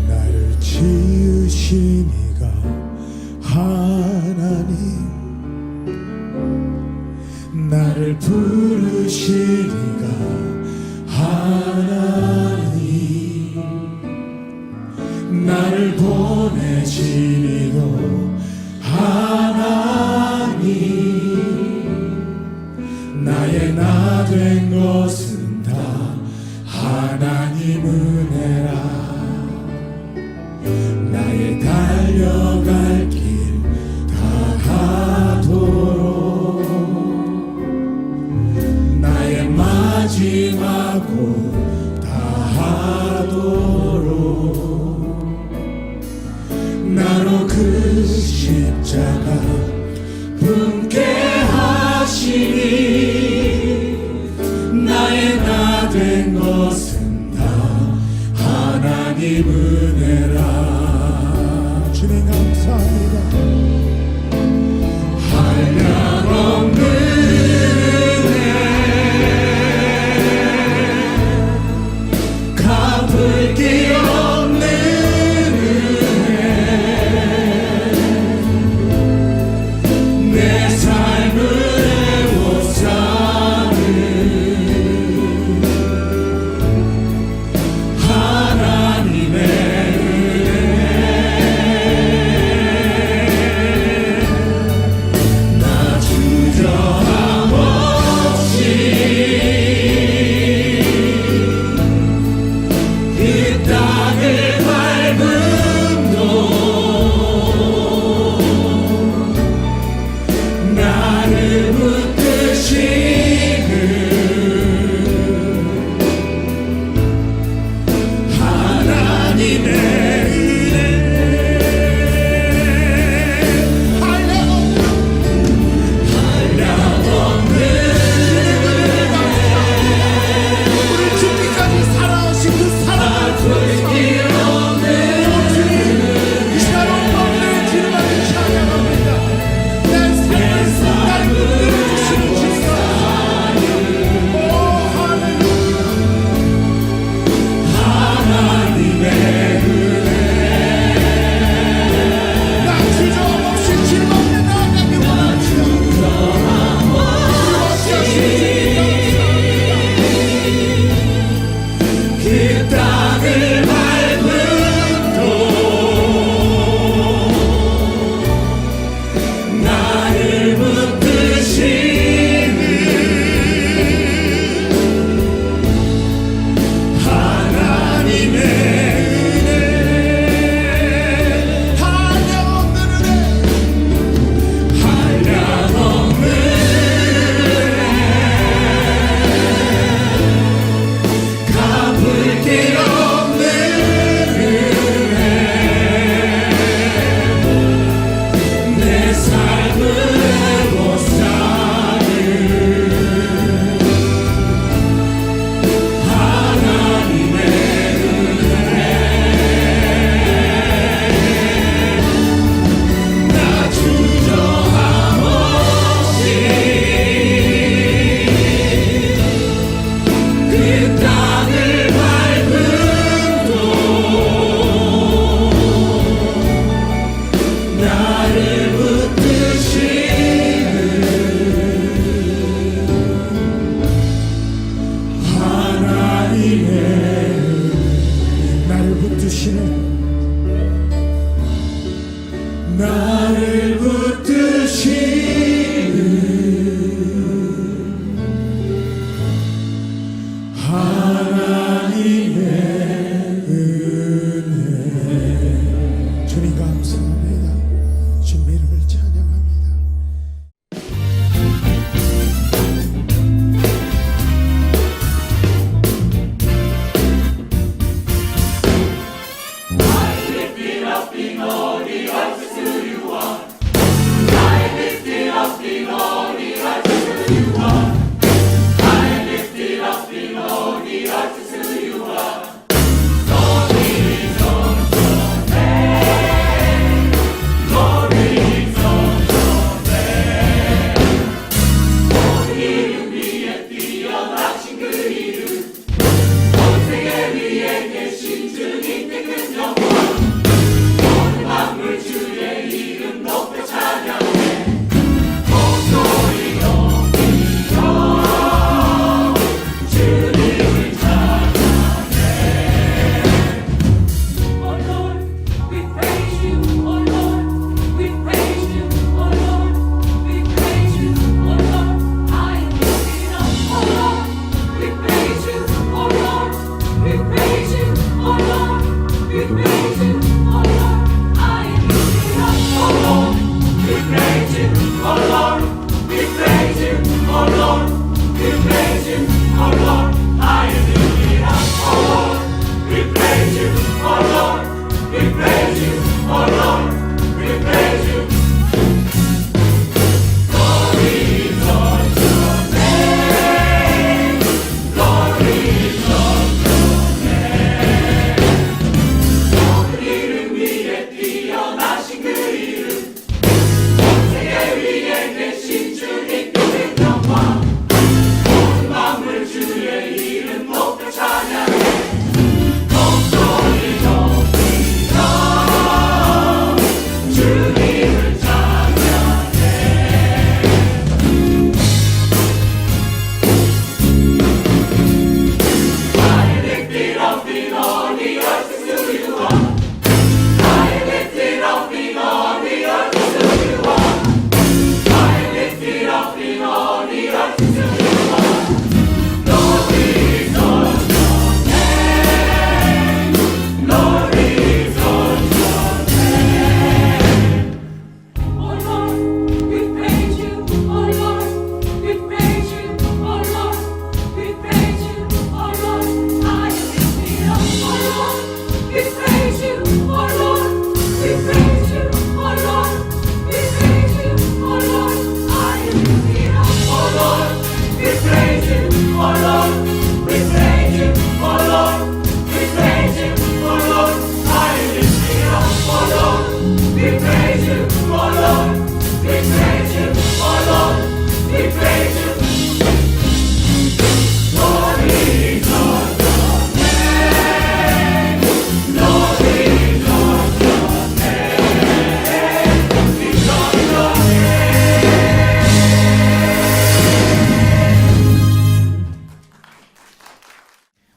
나를 지으신 이가 하나님, 나를 부르신 이가 하나님, 나를 보내신 이도 하나님, 나의 나 된 것은 다 하나님 은혜라. 나의 달려갈 길 다 가도록, 나의 마지막 곳 다 하도록, 나로 그 십자가 품게 하시니, 나의 나 된 것은 다 하나님 은혜라. 주님 감사합니다. 한량없는 은혜, 갚을 길 없는 은혜, 내 삶을 애워싸는 하나님의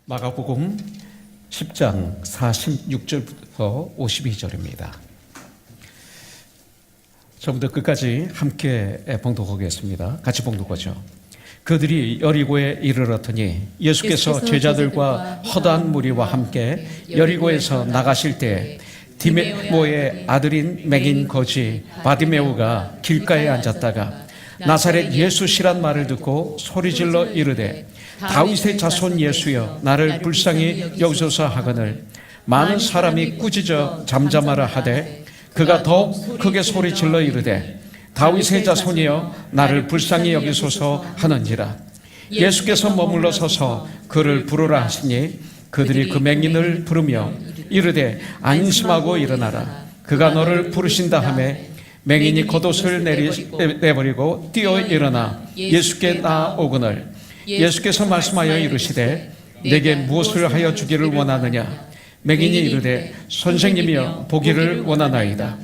마가복음 10장 46절부터 52절입니다. 처음부터 끝까지 함께 봉독하겠습니다. 같이 봉독하죠. 그들이 여리고에 이르렀더니 예수께서 제자들과 허다한 무리와 함께 여리고에서 나가실 때 디메모의 아들인 맹인 거지 바디메오가 길가에 앉았다가 나사렛 예수시란 말을 듣고 소리질러 이르되 다윗의 자손 예수여 나를 불쌍히 여기소서 하거늘 많은 사람이 꾸짖어 잠잠하라 하되 그가 더욱 크게 소리질러 이르되 다윗의 자손이여 나를 불쌍히 여기소서 하는지라. 예수께서 머물러 서서 그를 부르라 하시니 그들이 그 맹인을 부르며 이르되 안심하고 일어나라 그가 너를 부르신다 하며 맹인이 겉옷을 내버리고 뛰어 일어나 예수께 나아오거늘 예수께서 말씀하여 이르시되 내게 무엇을 하여 주기를 원하느냐. 맹인이 이르되 선생님이여 보기를 원하나이다.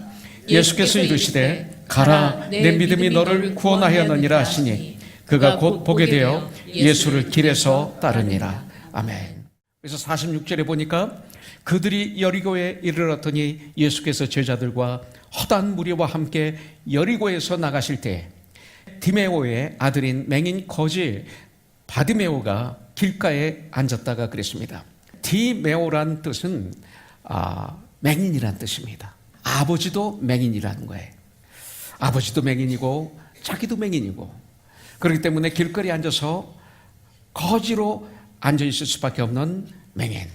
예수께서 이르시되 가라 내 믿음이 너를 구원하였느니라 하시니 그가 곧 보게 되어 예수를 길에서 따르니라. 아멘. 그래서 46절에 보니까 그들이 여리고에 이르렀더니 예수께서 제자들과 허다한 무리와 함께 여리고에서 나가실 때 디메오의 아들인 맹인 거지 바디메오가 길가에 앉았다가 그랬습니다. 디메오란 뜻은 맹인이란 뜻입니다. 아버지도 맹인이라는 거예요. 아버지도 맹인이고 자기도 맹인이고 그렇기 때문에 길거리에 앉아서 거지로 앉아있을 수밖에 없는 맹인.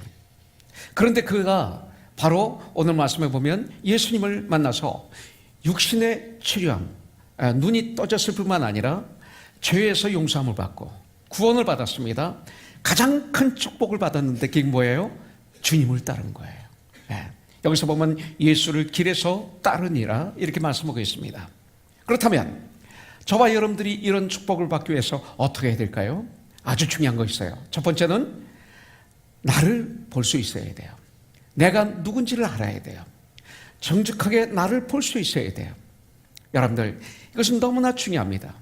그런데 그가 바로 오늘 말씀에 보면 예수님을 만나서 육신의 치료함, 눈이 떠졌을 뿐만 아니라 죄에서 용서함을 받고 구원을 받았습니다. 가장 큰 축복을 받았는데 그게 뭐예요? 주님을 따른 거예요. 여기서 보면 예수를 길에서 따르니라 이렇게 말씀하고 있습니다. 그렇다면 저와 여러분들이 이런 축복을 받기 위해서 어떻게 해야 될까요? 아주 중요한 거 있어요. 첫 번째는 나를 볼 수 있어야 돼요. 내가 누군지를 알아야 돼요. 정직하게 나를 볼 수 있어야 돼요. 여러분들 이것은 너무나 중요합니다.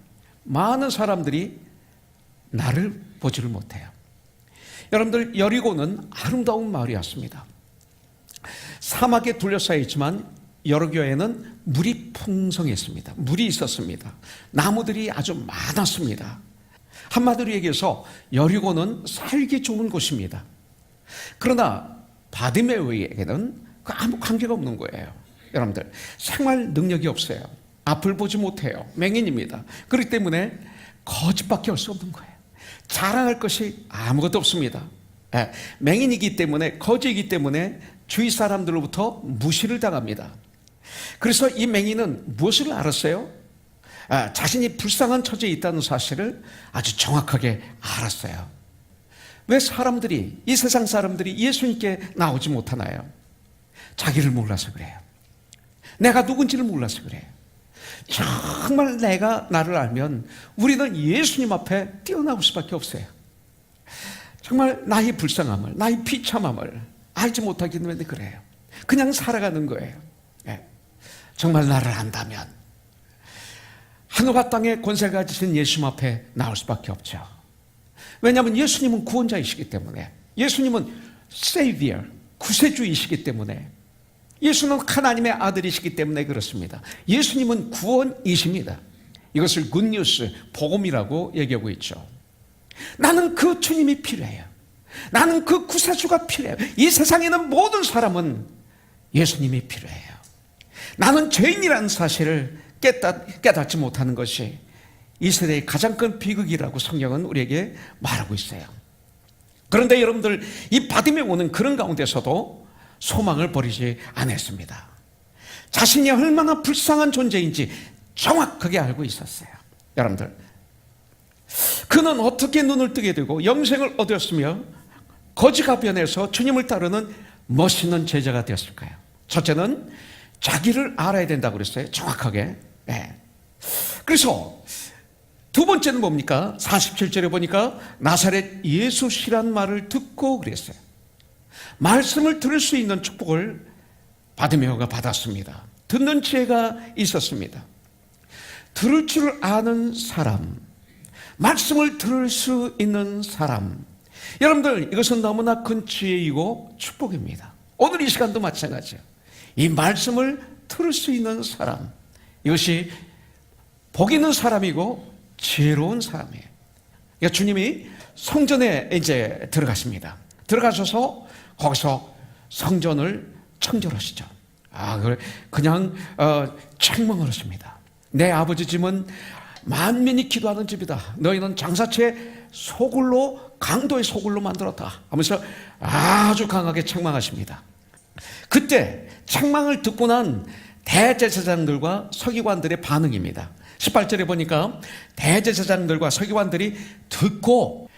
많은 사람들이 나를 보지를 못해요. 여러분들 여리고는 아름다운 마을이었습니다. 사막에 둘러싸여 있지만 여리고에는 물이 풍성했습니다. 물이 있었습니다. 나무들이 아주 많았습니다. 한마디로 얘기해서 여리고는 살기 좋은 곳입니다. 그러나 바디메오에게는 아무 관계가 없는 거예요. 여러분들 생활 능력이 없어요. 앞을 보지 못해요. 맹인입니다. 그렇기 때문에 거짓밖에 할 수 없는 거예요. 자랑할 것이 아무것도 없습니다. 맹인이기 때문에 거지이기 때문에 주위 사람들로부터 무시를 당합니다. 그래서 이 맹인은 무엇을 알았어요? 자신이 불쌍한 처지에 있다는 사실을 아주 정확하게 알았어요. 왜 사람들이 이 세상 사람들이 예수님께 나오지 못하나요? 자기를 몰라서 그래요. 내가 누군지를 몰라서 그래요. 정말 내가 나를 알면 우리는 예수님 앞에 뛰어나올 수밖에 없어요. 정말 나의 불쌍함을 나의 비참함을 알지 못하기 때문에 그래요. 그냥 살아가는 거예요. 정말 나를 안다면 하늘과 땅의 권세를 가지신 예수님 앞에 나올 수밖에 없죠. 왜냐하면 예수님은 구원자이시기 때문에, 예수님은 Savior, 구세주이시기 때문에, 예수는 하나님의 아들이시기 때문에 그렇습니다. 예수님은 구원이십니다. 이것을 굿뉴스, 복음이라고 얘기하고 있죠. 나는 그 주님이 필요해요. 나는 그 구세주가 필요해요. 이 세상에 있는 모든 사람은 예수님이 필요해요. 나는 죄인이라는 사실을 깨닫지 못하는 것이 이 세대의 가장 큰 비극이라고 성경은 우리에게 말하고 있어요. 그런데 여러분들 이 바디메오는 그런 가운데서도 소망을 버리지 않았습니다. 자신이 얼마나 불쌍한 존재인지 정확하게 알고 있었어요. 여러분들 그는 어떻게 눈을 뜨게 되고 영생을 얻었으며 거지가 변해서 주님을 따르는 멋있는 제자가 되었을까요? 첫째는 자기를 알아야 된다고 그랬어요. 정확하게. 그래서 두 번째는 뭡니까? 47절에 보니까 나사렛 예수시란 말을 듣고 그랬어요. 말씀을 들을 수 있는 축복을 바디메오가 받았습니다. 듣는 지혜가 있었습니다. 들을 줄 아는 사람, 말씀을 들을 수 있는 사람, 여러분들, 이것은 너무나 큰 지혜이고 축복입니다. 오늘 이 시간도 마찬가지예요. 이 말씀을 들을 수 있는 사람, 이것이 복 있는 사람이고 지혜로운 사람이에요. 그러니까 주님이 성전에 이제 들어가십니다. 들어가셔서 거기서 성전을 청결하시죠. 그냥 책망을 하십니다. 내 아버지 집은 만민이 기도하는 집이다. 너희는 장사채 소굴로, 강도의 소굴로 만들었다 하면서 아주 강하게 책망하십니다. 그때 책망을 듣고 난 대제사장들과 서기관들의 반응입니다. 18절에 보니까 대제사장들과 서기관들이 듣고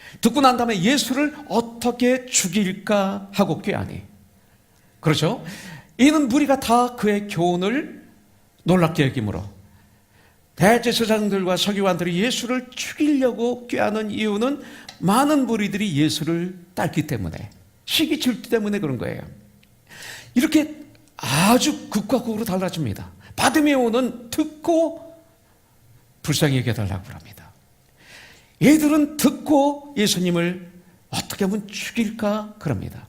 난 다음에 예수를 어떻게 죽일까 하고 꾀하니, 그렇죠? 이는 무리가 다 그의 교훈을 놀랍게 여김으로 대제사장들과 서기관들이 예수를 죽이려고 꾀하는 이유는 많은 무리들이 예수를 따르기 때문에, 시기 질투 때문에 그런 거예요. 이렇게 아주 극과 극으로 달라집니다. 바디메오는 듣고 불쌍히 여겨달라고 합니다. 얘들은 듣고 예수님을 어떻게 하면 죽일까 그럽니다.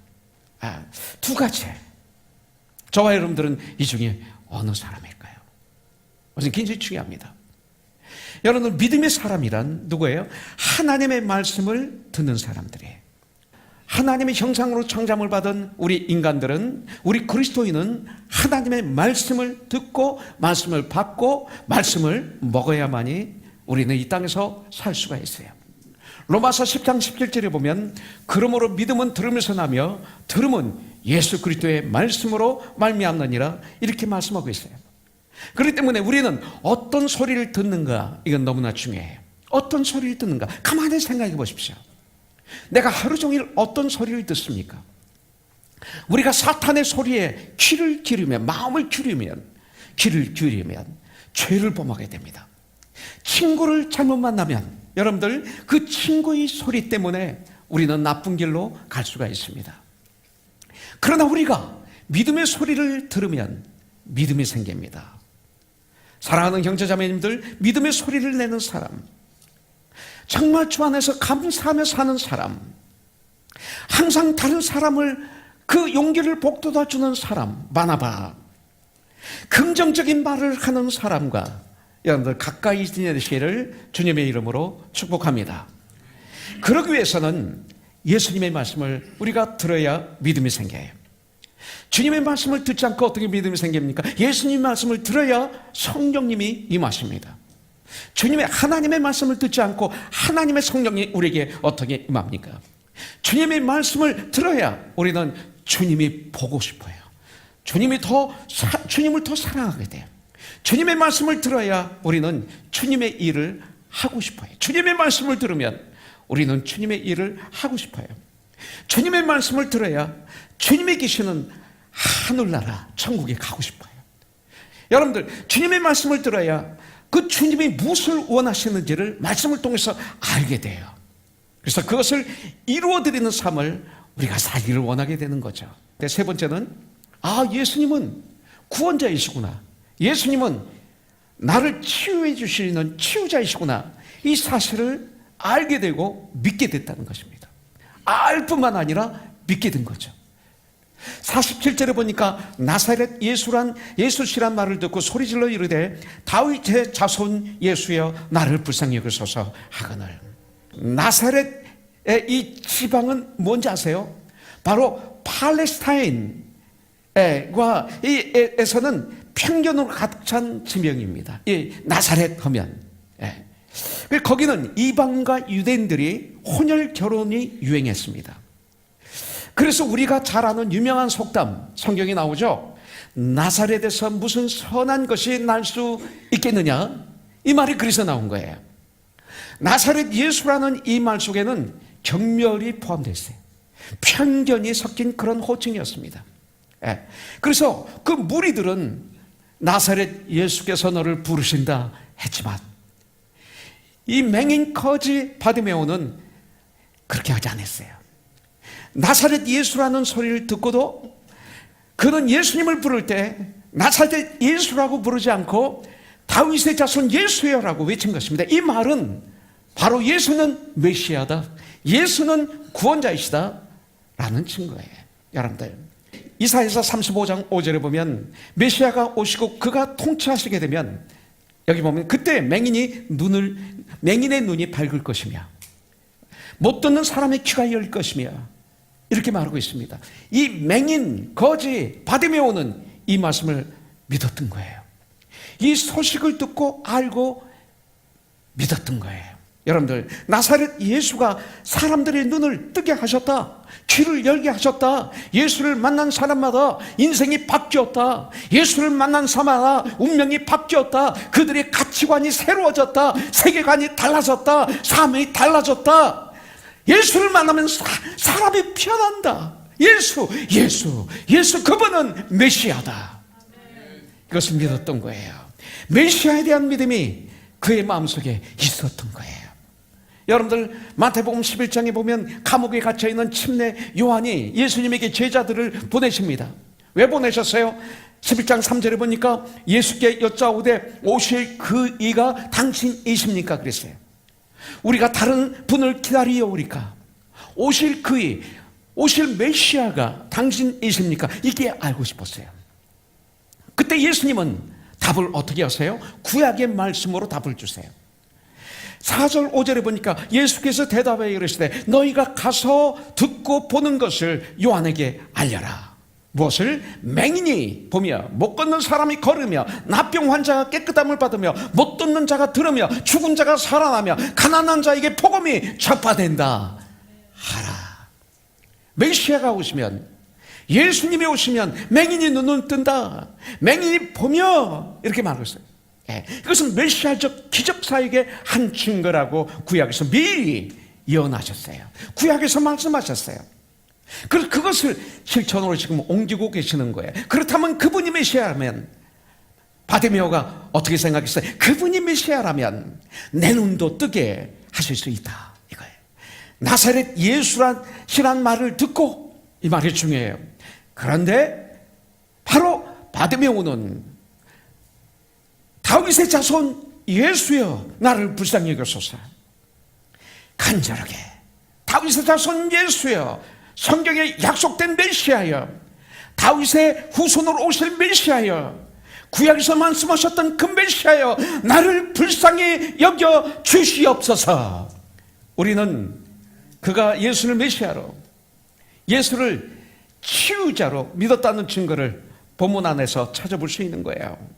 두 가지. 저와 여러분들은 이 중에 어느 사람일까요? 그것은 굉장히 중요합니다. 여러분, 믿음의 사람이란 누구예요? 하나님의 말씀을 듣는 사람들이에요. 하나님의 형상으로 창조함을 받은 우리 인간들은, 우리 그리스도인은 하나님의 말씀을 듣고 말씀을 받고 말씀을 먹어야만이 우리는 이 땅에서 살 수가 있어요. 로마서 10장 17절에 보면 그러므로 믿음은 들으면서 나며 들음은 예수 그리스도의 말씀으로 말미암느니라, 이렇게 말씀하고 있어요. 그렇기 때문에 우리는 어떤 소리를 듣는가, 이건 너무나 중요해요. 어떤 소리를 듣는가, 가만히 생각해 보십시오. 내가 하루 종일 어떤 소리를 듣습니까? 우리가 사탄의 소리에 귀를 기울이면, 마음을 기울이면, 귀를 기울이면 죄를 범하게 됩니다. 친구를 잘못 만나면 여러분들, 그 친구의 소리 때문에 우리는 나쁜 길로 갈 수가 있습니다. 그러나 우리가 믿음의 소리를 들으면 믿음이 생깁니다. 사랑하는 형제자매님들, 믿음의 소리를 내는 사람, 정말 주 안에서 감사하며 사는 사람, 항상 다른 사람을 그 용기를 북돋아 주는 사람, 많아봐. 긍정적인 말을 하는 사람과 여러분들 가까이 지내시기를 주님의 이름으로 축복합니다. 그러기 위해서는 예수님의 말씀을 우리가 들어야 믿음이 생겨요. 주님의 말씀을 듣지 않고 어떻게 믿음이 생깁니까? 예수님의 말씀을 들어야 성령님이 임하십니다. 주님의 하나님의 말씀을 듣지 않고 하나님의 성령이 우리에게 어떻게 임합니까? 주님의 말씀을 들어야 우리는 주님이 보고 싶어요. 주님을 더 사랑하게 돼요. 주님의 말씀을 들어야 우리는 주님의 일을 하고 싶어요. 주님의 말씀을 들으면 우리는 주님의 일을 하고 싶어요. 주님의 말씀을 들어야 주님이 계시는 하늘나라 천국에 가고 싶어요. 여러분들, 주님의 말씀을 들어야 그 주님이 무엇을 원하시는지를 말씀을 통해서 알게 돼요. 그래서 그것을 이루어드리는 삶을 우리가 살기를 원하게 되는 거죠. 세 번째는, 예수님은 구원자이시구나, 예수님은 나를 치유해 주시는 치유자이시구나, 이 사실을 알게 되고 믿게 됐다는 것입니다. 알 뿐만 아니라 믿게 된 거죠. 47절에 보니까 나사렛 예수시란 말을 듣고 소리질러 이르되 다윗의 자손 예수여 나를 불쌍히 여기소서 하거늘. 나사렛의 이 지방은 뭔지 아세요? 바로 팔레스타인과 에서는 편견으로 가득 찬 지명입니다. 이 나사렛 하면, 거기는 이방과 유대인들이 혼혈 결혼이 유행했습니다. 그래서 우리가 잘 아는 유명한 속담, 성경에 나오죠. 나사렛에서 무슨 선한 것이 날 수 있겠느냐, 이 말이 그래서 나온 거예요. 나사렛 예수라는 이 말 속에는 경멸이 포함되어 있어요. 편견이 섞인 그런 호칭이었습니다. 그래서 그 무리들은 나사렛 예수께서 너를 부르신다 했지만, 이 맹인 거지 바디메오는 그렇게 하지 않았어요. 나사렛 예수라는 소리를 듣고도 그는 예수님을 부를 때 나사렛 예수라고 부르지 않고 다윗의 자손 예수여라고 외친 것입니다. 이 말은 바로 예수는 메시아다, 예수는 구원자이시다 라는 증거예요. 여러분들, 이사야서 35장 5절에 보면 메시아가 오시고 그가 통치하시게 되면, 여기 보면 그때 맹인의 눈이 밝을 것이며 못 듣는 사람의 귀가 열릴 것이며, 이렇게 말하고 있습니다. 이 맹인 거지 바디메오는 이 말씀을 믿었던 거예요. 이 소식을 듣고 알고 믿었던 거예요. 여러분들, 나사렛 예수가 사람들의 눈을 뜨게 하셨다, 귀를 열게 하셨다. 예수를 만난 사람마다 인생이 바뀌었다. 예수를 만난 사람마다 운명이 바뀌었다. 그들의 가치관이 새로워졌다. 세계관이 달라졌다. 삶이 달라졌다. 예수를 만나면 사람이 변한다. 예수 그분은 메시아다. 이것을 믿었던 거예요. 메시아에 대한 믿음이 그의 마음속에 있었던 거예요. 여러분들, 마태복음 11장에 보면 감옥에 갇혀있는 침례 요한이 예수님에게 제자들을 보내십니다. 왜 보내셨어요? 11장 3절에 보니까 예수께 여짜오되 오실 그 이가 당신이십니까? 그랬어요. 우리가 다른 분을 기다리오리까? 오실 그 이, 오실 메시아가 당신이십니까? 이게 알고 싶었어요. 그때 예수님은 답을 어떻게 하세요? 구약의 말씀으로 답을 주세요. 4절 5절에 보니까 예수께서 대답하여 이르시되 너희가 가서 듣고 보는 것을 요한에게 알려라. 무엇을? 맹인이 보며, 못 걷는 사람이 걸으며, 나병 환자가 깨끗함을 받으며, 못 듣는 자가 들으며, 죽은 자가 살아나며, 가난한 자에게 복음이 전파된다 하라. 메시아가 오시면, 예수님이 오시면 맹인이 눈을 뜬다, 맹인이 보며, 이렇게 말하고 있어요. 이것은 메시아적 기적사역의 한 증거라고 구약에서 미리 예언하셨어요. 구약에서 말씀하셨어요. 그래서 그것을 실천으로 지금 옮기고 계시는 거예요. 그렇다면 그분이 메시아라면, 바디메오가 어떻게 생각했어요? 그분이 메시아라면 내 눈도 뜨게 하실 수 있다, 이거예요. 나사렛 예수란 말을 듣고, 이 말이 중요해요. 그런데 바로 바디메오는 다윗의 자손 예수여 나를 불쌍히 여기소서, 간절하게 다윗의 자손 예수여, 성경에 약속된 메시아여, 다윗의 후손으로 오실 메시아여, 구약에서 말씀하셨던 그 메시아여, 나를 불쌍히 여겨 주시옵소서. 우리는 그가 예수를 메시아로, 예수를 치유자로 믿었다는 증거를 본문 안에서 찾아볼 수 있는 거예요.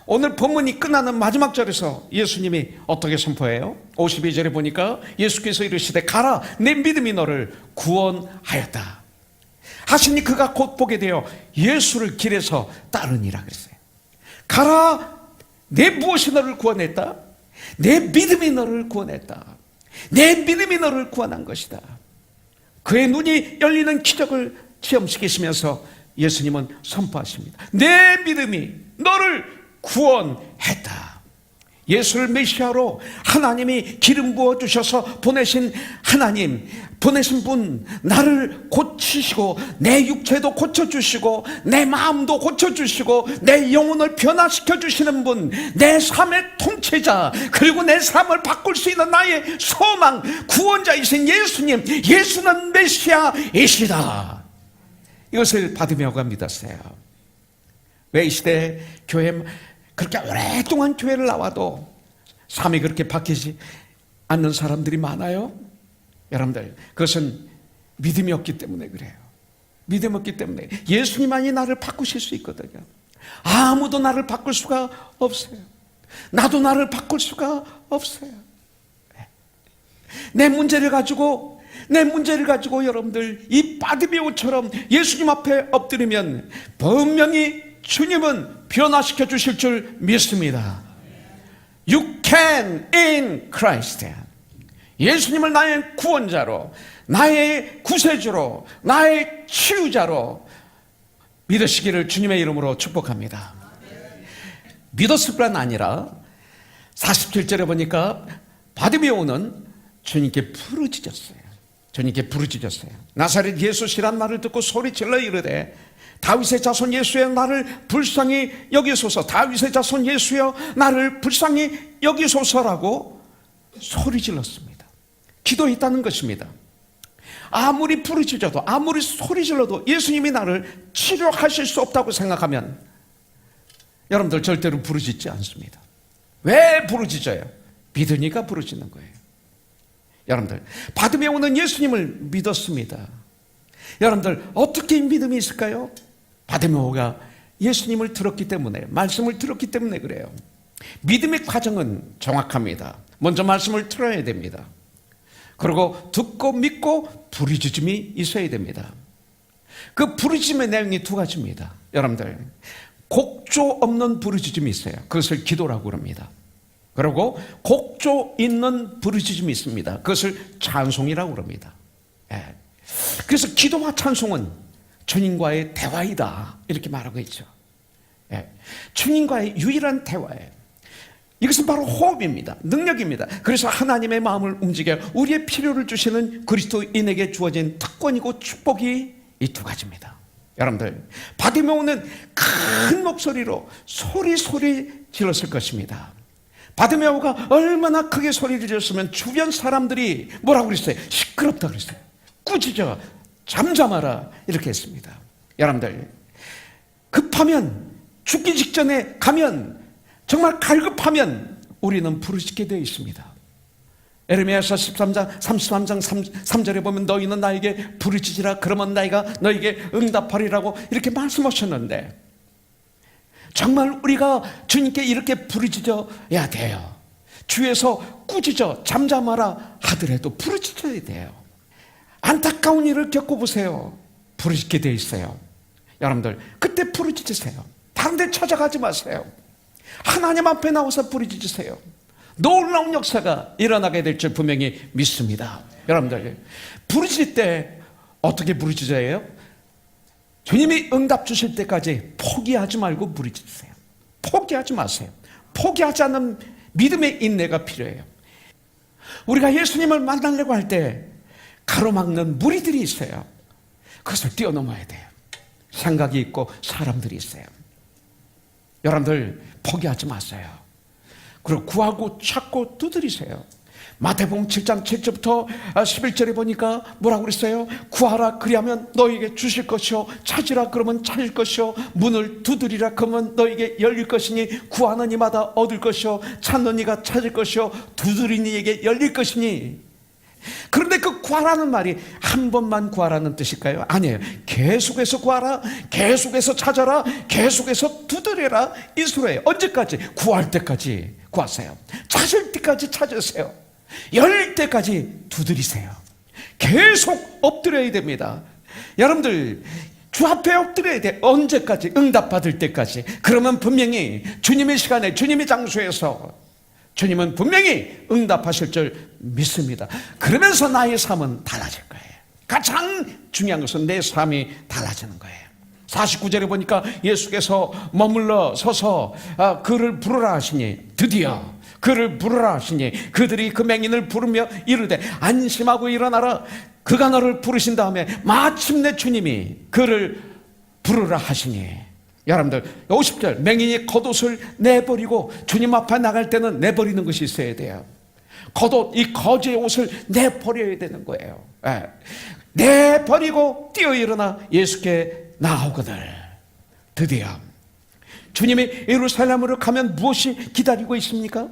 오늘 본문이 끝나는 마지막 절에서 예수님이 어떻게 선포해요? 52절에 보니까 예수께서 이르시되 가라, 내 믿음이 너를 구원하였다 하시니 그가 곧 보게 되어 예수를 길에서 따르니라 그랬어요. 가라, 내 무엇이 너를 구원했다? 내 믿음이 너를 구원했다. 내 믿음이 너를 구원한 것이다. 그의 눈이 열리는 기적을 체험시키시면서 예수님은 선포하십니다. 내 믿음이 너를 구원했다. 예수를 메시아로 하나님이 기름 부어 주셔서 보내신 하나님, 보내신 분, 나를 고치시고 내 육체도 고쳐주시고 내 마음도 고쳐주시고 내 영혼을 변화시켜 주시는 분, 내 삶의 통치자, 그리고 내 삶을 바꿀 수 있는 나의 소망, 구원자이신 예수님, 예수는 메시아이시다. 이것을 바디메오가 믿었어요. 왜 이 시대에 교회 그렇게 오랫동안 교회를 나와도 삶이 그렇게 바뀌지 않는 사람들이 많아요? 여러분들, 그것은 믿음이 없기 때문에 그래요. 믿음이 없기 때문에. 예수님만이 나를 바꾸실 수 있거든요. 아무도 나를 바꿀 수가 없어요. 나도 나를 바꿀 수가 없어요. 내 문제를 가지고 여러분들 이 바디메오처럼 예수님 앞에 엎드리면 분명히 주님은 변화시켜 주실 줄 믿습니다. You can in Christ. 예수님을 나의 구원자로, 나의 구세주로, 나의 치유자로 믿으시기를 주님의 이름으로 축복합니다. 믿었을 뿐 아니라 47절에 보니까 바디메오는 주님께 부르짖었어요. 주님께 부르짖었어요. 나사렛 예수시란 말을 듣고 소리질러 이르되 다윗의 자손 예수여 나를 불쌍히 여기소서, 다윗의 자손 예수여 나를 불쌍히 여기소서라고 소리질렀습니다. 기도했다는 것입니다. 아무리 부르짖어도 아무리 소리질러도 예수님이 나를 치료하실 수 없다고 생각하면 여러분들 절대로 부르짖지 않습니다. 왜 부르짖어요? 믿으니까 부르짖는 거예요. 여러분들 바드메오는 예수님을 믿었습니다. 여러분들 어떻게 믿음이 있을까요? 바드메오가 예수님을 들었기 때문에, 말씀을 들었기 때문에 그래요. 믿음의 과정은 정확합니다. 먼저 말씀을 들어야 됩니다. 그리고 듣고 믿고 부르짖음이 있어야 됩니다. 그 부르짖음의 내용이 두 가지입니다. 여러분들 곡조 없는 부르짖음이 있어요. 그것을 기도라고 그럽니다. 그리고 곡조 있는 부르짖음이 있습니다. 그것을 찬송이라고 그럽니다. 그래서 기도와 찬송은 주님과의 대화이다 이렇게 말하고 있죠. 주님과의 유일한 대화예요. 이것은 바로 호흡입니다. 능력입니다. 그래서 하나님의 마음을 움직여 우리의 필요를 주시는 그리스도인에게 주어진 특권이고 축복이 이 두 가지입니다. 여러분들 바드메오는 큰 목소리로 소리 질렀을 것입니다. 바드메오가 얼마나 크게 소리를 질렀으면 주변 사람들이 뭐라고 그랬어요? 시끄럽다 그랬어요. 꾸짖어, 잠잠하라 이렇게 했습니다. 여러분들 급하면, 죽기 직전에 가면, 정말 갈급하면 우리는 부르짖게 되어 있습니다. 에레미야서 13장 3절에 보면 너희는 나에게 부르짖으라 그러면 나이가 너에게 응답하리라고 이렇게 말씀하셨는데, 정말 우리가 주님께 이렇게 부르짖어야 돼요. 주에서 꾸짖어 잠잠하라 하더라도 부르짖어야 돼요. 안타까운 일을 겪어보세요. 부르짖게 돼 있어요. 여러분들 그때 부르짖으세요. 다른 데 찾아가지 마세요. 하나님 앞에 나와서 부르짖으세요. 놀라운 역사가 일어나게 될 줄 분명히 믿습니다. 여러분들 부르짖을 때 어떻게 부르짖어야 해요? 주님이 응답 주실 때까지 포기하지 말고 부르짖으세요. 포기하지 마세요. 포기하지 않는 믿음의 인내가 필요해요. 우리가 예수님을 만나려고 할 때 가로막는 무리들이 있어요. 그것을 뛰어넘어야 돼요. 생각이 있고 사람들이 있어요. 여러분들 포기하지 마세요. 그리고 구하고 찾고 두드리세요. 마태복음 7장 7절부터 11절에 보니까 뭐라고 그랬어요? 구하라 그리하면 너에게 주실 것이요, 찾으라 그러면 찾을 것이요, 문을 두드리라 그러면 너에게 열릴 것이니 구하는 이마다 얻을 것이요, 찾는 이가 찾을 것이요, 두드리는 이에게 열릴 것이니. 그런데 그 구하라는 말이 한 번만 구하라는 뜻일까요? 아니에요. 계속해서 구하라, 계속해서 찾아라, 계속해서 두드려라 이 소리예요. 언제까지? 구할 때까지 구하세요. 찾을 때까지 찾으세요. 열릴 때까지 두드리세요. 계속 엎드려야 됩니다. 여러분들 주 앞에 엎드려야 돼. 언제까지? 응답받을 때까지. 그러면 분명히 주님의 시간에, 주님의 장소에서 주님은 분명히 응답하실 줄 믿습니다. 그러면서 나의 삶은 달라질 거예요. 가장 중요한 것은 내 삶이 달라지는 거예요. 49절에 보니까 예수께서 머물러 서서 그를 부르라 하시니, 드디어 그를 부르라 하시니 그들이 그 맹인을 부르며 이르되 안심하고 일어나라. 그가 너를 부르신 다음에 마침내 주님이 그를 부르라 하시니. 여러분들 50절 맹인이 겉옷을 내버리고 주님 앞에 나갈 때는 내버리는 것이 있어야 돼요. 겉옷, 이 거지의 옷을 내버려야 되는 거예요. 내버리고 뛰어 일어나 예수께 나오거늘. 드디어 주님이 예루살렘으로 가면 무엇이 기다리고 있습니까?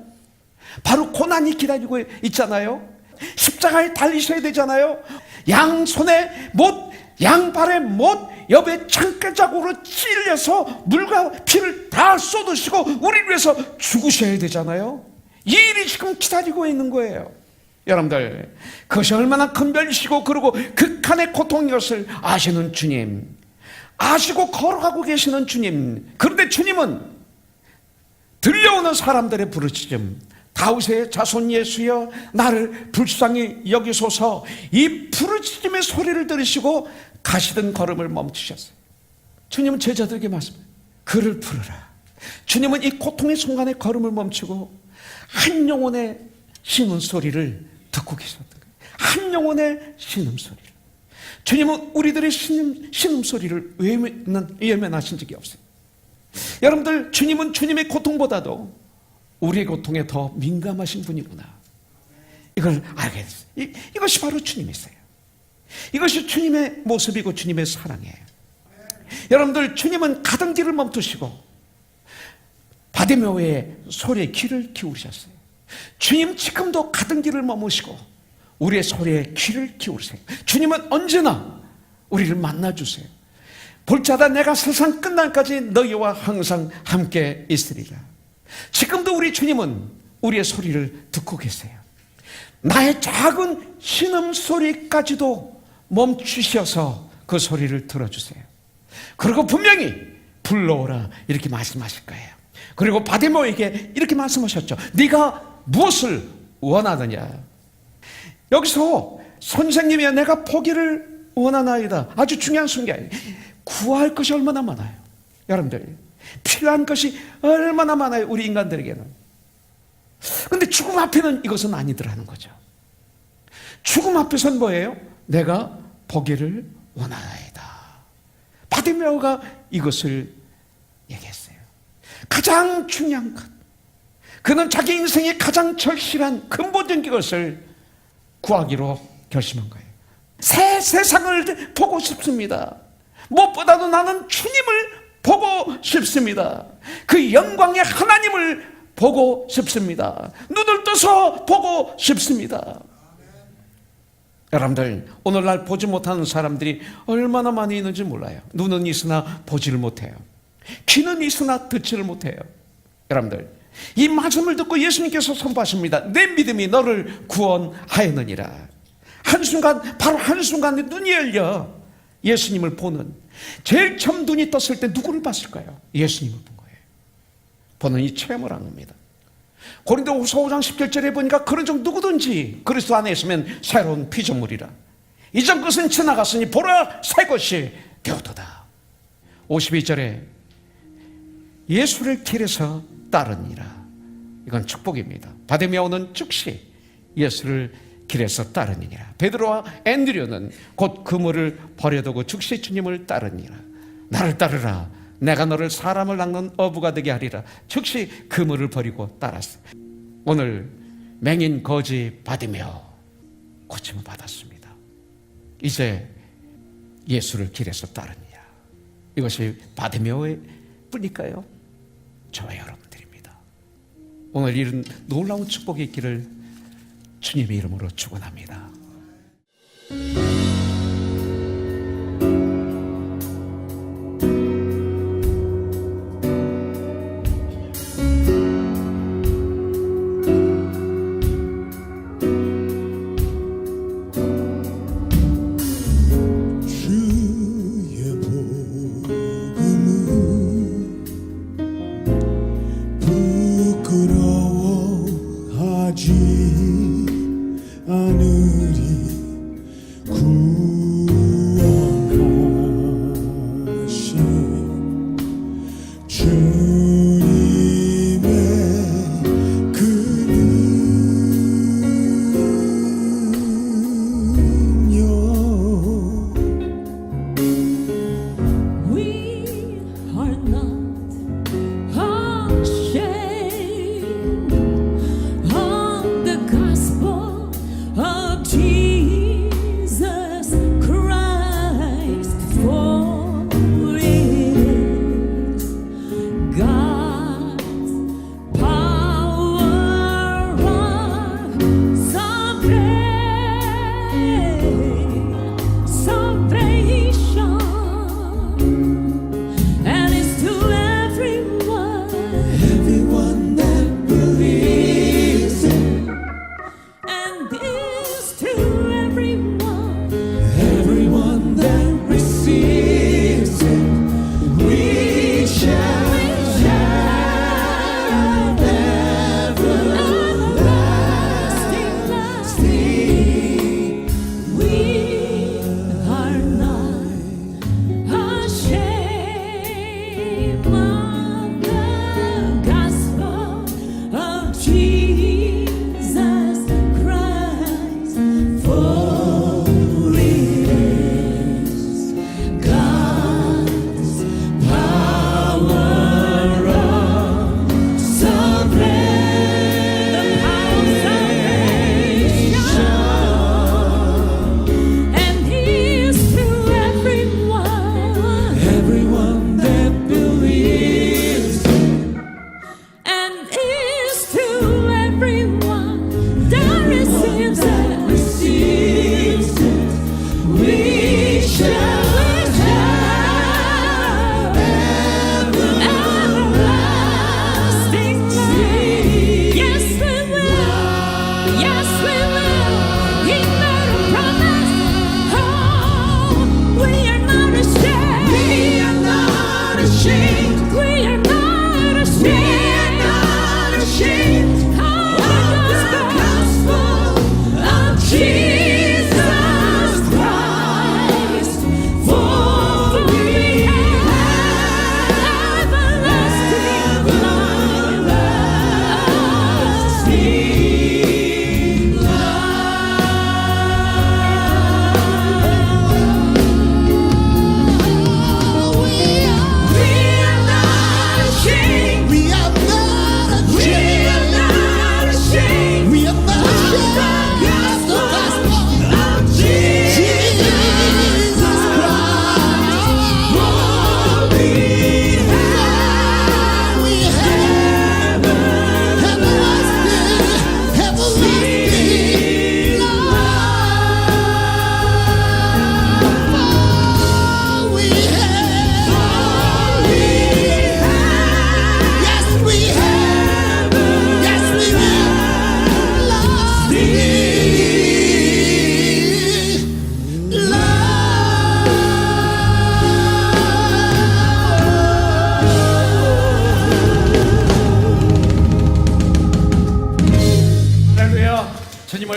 바로 고난이 기다리고 있잖아요. 십자가에 달리셔야 되잖아요. 양손에 못, 양발에 못, 옆에 창가자국으로 찔려서 물과 피를 다 쏟으시고 우리를 위해서 죽으셔야 되잖아요. 이 일이 지금 기다리고 있는 거예요. 여러분들 그것이 얼마나 큰 별이시고 그리고 극한의 고통인 것을 아시는 주님, 아시고 걸어가고 계시는 주님. 그런데 주님은 들려오는 사람들의 부르짖음, 다윗의 자손 예수여 나를 불쌍히 여기소서, 이 부르짖음의 소리를 들으시고 가시던 걸음을 멈추셨어요. 주님은 제자들에게 말씀해요. 그를 부르라. 주님은 이 고통의 순간에 걸음을 멈추고 한 영혼의 신음소리를 듣고 계셨던 거예요. 한 영혼의 신음소리를. 주님은 우리들의 신음소리를 외면하신 적이 없어요. 여러분들 주님은 주님의 고통보다도 우리의 고통에 더 민감하신 분이구나, 이걸 알게 됐어요. 이것이 바로 주님이세요. 이것이 주님의 모습이고 주님의 사랑이에요. 여러분들, 주님은 가던 길을 멈추시고 바디메오의 소리에 귀를 기울이셨어요. 주님 지금도 가던 길을 머무시고 우리의 소리에 귀를 기울이세요. 주님은 언제나 우리를 만나주세요. 볼자다 내가 세상 끝날까지 너희와 항상 함께 있으리라. 지금도 우리 주님은 우리의 소리를 듣고 계세요. 나의 작은 신음소리까지도 멈추셔서 그 소리를 들어주세요. 그리고 분명히 불러오라 이렇게 말씀하실 거예요. 그리고 바디메오에게 이렇게 말씀하셨죠. 네가 무엇을 원하느냐. 여기서 선생님이야 내가 포기를 원하나이다. 아주 중요한 순간이에요. 구할 것이 얼마나 많아요. 여러분들, 필요한 것이 얼마나 많아요. 우리 인간들에게는. 근데 죽음 앞에는 이것은 아니더라는 거죠. 죽음 앞에서는 뭐예요? 내가 포기를 원하나이다. 바디메오가 이것을 얘기했어요. 가장 중요한 것, 그는 자기 인생의 가장 절실한 근본적인 것을 구하기로 결심한 거예요. 새 세상을 보고 싶습니다. 무엇보다도 나는 주님을 보고 싶습니다. 그 영광의 하나님을 보고 싶습니다. 눈을 떠서 보고 싶습니다. 여러분들, 오늘날 보지 못하는 사람들이 얼마나 많이 있는지 몰라요. 눈은 있으나 보지를 못해요. 귀는 있으나 듣지를 못해요. 여러분들, 이 말씀을 듣고 예수님께서 선포하십니다. 내 믿음이 너를 구원하였느니라. 한순간, 바로 한순간에 눈이 열려 예수님을 보는, 제일 처음 눈이 떴을 때 누구를 봤을까요? 예수님을 본 거예요. 보는 이 체험을 한 겁니다. 고린도후서 5장 17절에 보니까 그런즉 누구든지 그리스도 안에 있으면 새로운 피조물이라. 이전 것은 지나갔으니 보라 새 것이 되었도다. 52절에 예수를 길에서 따르니라. 이건 축복입니다. 바디메오는 즉시 예수를 길에서 따르니라. 베드로와 앤드류는 곧 그물을 버려두고 즉시 주님을 따르니라. 나를 따르라. 내가 너를 사람을 낚는 어부가 되게 하리라. 즉시 그물을 버리고 따랐어. 오늘 맹인 거지 바디메오 고침을 받았습니다. 이제 예수를 길에서 따르니라. 이것이 바디메오의 뿐일까요? 저와 여러분들입니다. 오늘 이런 놀라운 축복이 있기를 주님의 이름으로 축원합니다. 주의 복음은 부끄러워하지 않으리.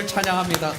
주님을 찬양합니다.